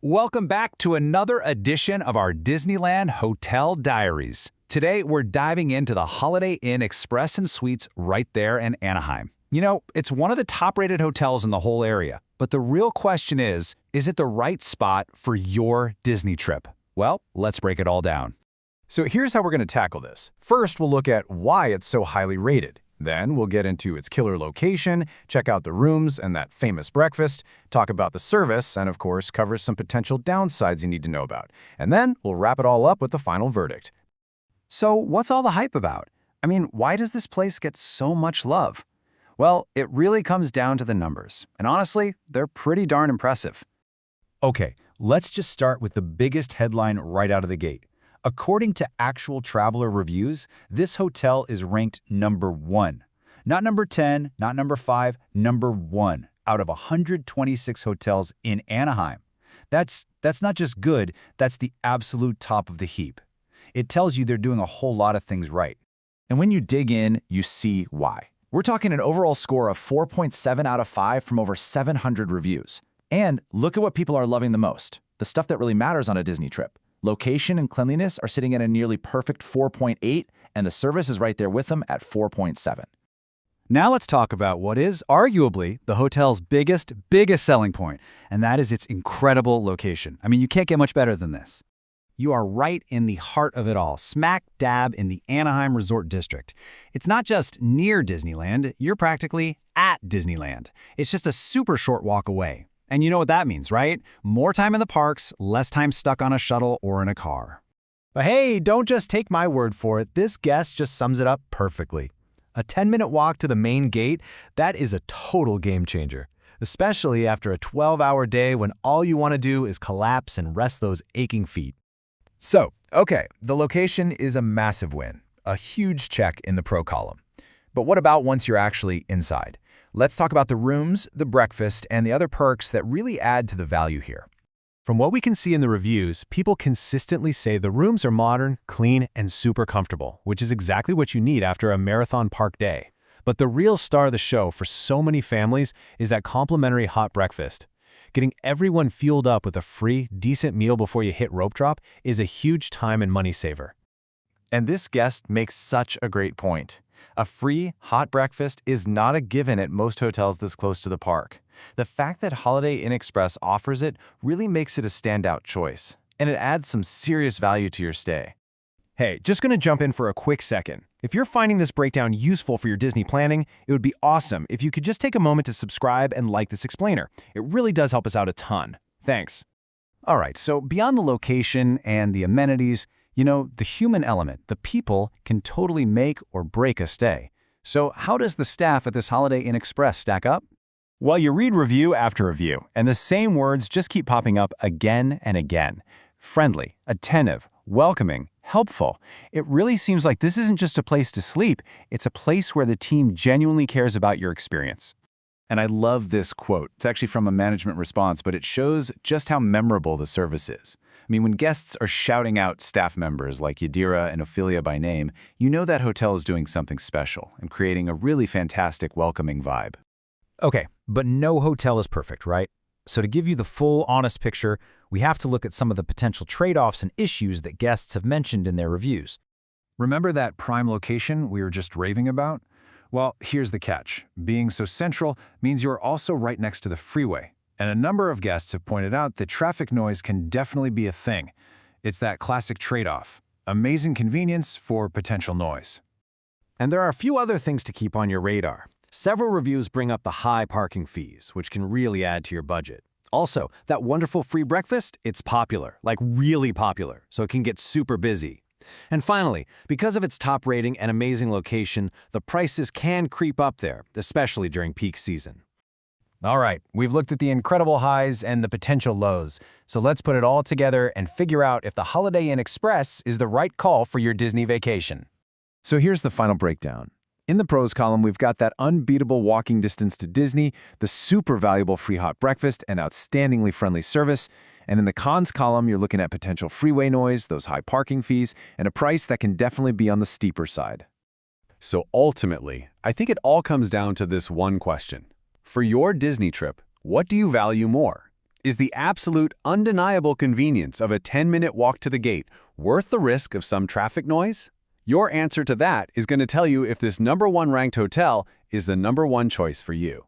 Welcome back to another edition of our Disneyland Hotel Diaries. Today, we're diving into the Holiday Inn Express and Suites right there in Anaheim. You know, it's one of the top-rated hotels in the whole area, but the real question is it the right spot for your Disney trip? Well, let's break it all down. So here's how we're going to tackle this. First, we'll look at why it's so highly rated. Then we'll get into its killer location, check out the rooms and that famous breakfast, talk about the service, and of course, cover some potential downsides you need to know about. And then we'll wrap it all up with the final verdict. So what's all the hype about? I mean, why does this place get so much love? Well, it really comes down to the numbers. And honestly, they're pretty darn impressive. Okay, let's just start with the biggest headline right out of the gate. According to actual traveler reviews, this hotel is ranked number 1. Not number 10, not number 5, number 1 out of 126 hotels in Anaheim. That's not just good, that's the absolute top of the heap. It tells you they're doing a whole lot of things right. And when you dig in, you see why. We're talking an overall score of 4.7 out of 5 from over 700 reviews. And look at what people are loving the most, the stuff that really matters on a Disney trip. Location and cleanliness are sitting at a nearly perfect 4.8, and the service is right there with them at 4.7. Now let's talk about what is arguably the hotel's biggest selling point, and that is its incredible location. I mean, you can't get much better than this. You are right in the heart of it all, smack dab in the Anaheim Resort District. It's not just near Disneyland, you're practically at Disneyland. It's just a super short walk away. And you know what that means, right? More time in the parks, less time stuck on a shuttle or in a car. But hey, don't just take my word for it. This guest just sums it up perfectly. A 10-minute walk to the main gate, that is a total game changer. Especially after a 12-hour day when all you want to do is collapse and rest those aching feet. So, okay, the location is a massive win, a huge check in the pro column. But what about once you're actually inside? Let's talk about the rooms, the breakfast, and the other perks that really add to the value here. From what we can see in the reviews, people consistently say the rooms are modern, clean, and super comfortable, which is exactly what you need after a marathon park day. But the real star of the show for so many families is that complimentary hot breakfast. Getting everyone fueled up with a free, decent meal before you hit rope drop is a huge time and money saver. And this guest makes such a great point. A free, hot breakfast is not a given at most hotels this close to the park. The fact that Holiday Inn Express offers it really makes it a standout choice, and it adds some serious value to your stay. Hey, just going to jump in for a quick second. If you're finding this breakdown useful for your Disney planning, it would be awesome if you could just take a moment to subscribe and like this explainer. It really does help us out a ton. Thanks. All right, so beyond the location and the amenities, you know, the human element, the people, can totally make or break a stay. So how does the staff at this Holiday Inn Express stack up? Well, you read review after review, and the same words just keep popping up again and again. Friendly, attentive, welcoming, helpful. It really seems like this isn't just a place to sleep, it's a place where the team genuinely cares about your experience. And I love this quote. It's actually from a management response, but it shows just how memorable the service is. I mean, when guests are shouting out staff members like Yadira and Ophelia by name, you know that hotel is doing something special and creating a really fantastic, welcoming vibe. Okay, but no hotel is perfect, right? So to give you the full, honest picture, we have to look at some of the potential trade-offs and issues that guests have mentioned in their reviews. Remember that prime location we were just raving about? Well, here's the catch. Being so central means you're also right next to the freeway. And a number of guests have pointed out that traffic noise can definitely be a thing. It's that classic trade-off. Amazing convenience for potential noise. And there are a few other things to keep on your radar. Several reviews bring up the high parking fees, which can really add to your budget. Also, that wonderful free breakfast, it's popular, like really popular, so it can get super busy. And finally, because of its top rating and amazing location, the prices can creep up there, especially during peak season. All right, we've looked at the incredible highs and the potential lows, so let's put it all together and figure out if the Holiday Inn Express is the right call for your Disney vacation. So here's the final breakdown. In the pros column, we've got that unbeatable walking distance to Disney, the super valuable free hot breakfast, and outstandingly friendly service. And in the cons column, you're looking at potential freeway noise, those high parking fees, and a price that can definitely be on the steeper side. So ultimately, I think it all comes down to this one question. For your Disney trip, what do you value more? Is the absolute undeniable convenience of a 10-minute walk to the gate worth the risk of some traffic noise? Your answer to that is going to tell you if this #1 ranked hotel is the #1 choice for you.